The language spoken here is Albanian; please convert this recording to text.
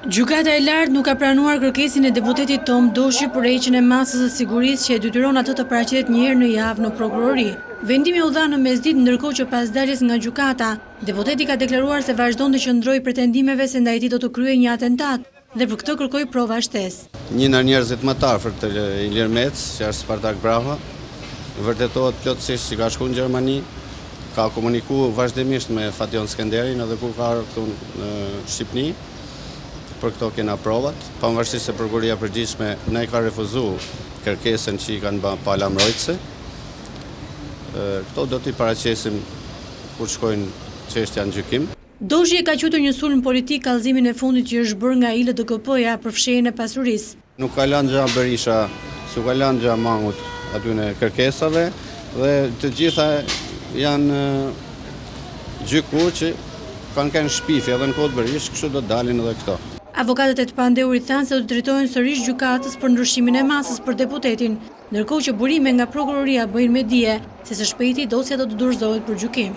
Gjykata e lartë nuk ka pranuar kërkesën e deputetit Tom Doshi për heqjen e masës së sigurisë që e detyron atë të paraqet një herë në javë në prokurori. Vendimi u dha në mesditë, ndërkohë që pas daljes nga gjykata, deputeti ka deklaruar se vazhdon të qëndrojë pretendimeve se ndaj tij do të kryejë një atentat dhe për këtë kërkoi prova shtesë. Një nga njerëzit më të afërt të Ilir Mec, që është Spartak Braha, vërtetohet plotësisht që ka shkuar në Gjermani, ka komunikuar vazhdimisht me Fatjon Skenderin edhe kur ka ardhur këtu në Shqipëni. Për këto kena provat, pavarësisht se prokuroria e përgjithshme ne ka refuzuar kërkesën që i kanë bërë pala mbrojtëse. Këto do t'i paraqesim kur shkojnë çështja në gjykim. Doshi e ka quajtur një sulm politik kallëzimin e fundit që është bërë nga ILDKP-ja për fshehjen e pasurisë. Nuk ka lënë gjë Berisha, s'u ka lënë gjë Mangut aty në kërkesave dhe të gjitha janë gjykuar që kanë shpifje edhe në kod Berish, kështu do të dalin edhe këto. Avokatët e të pandeurit thanë se do të drejtohen sërish gjykatës për ndryshimin e masës për deputetin, ndërkohë që burime nga prokuroria bëjnë me dije se së shpejti dosja do të dorëzohet për gjykim.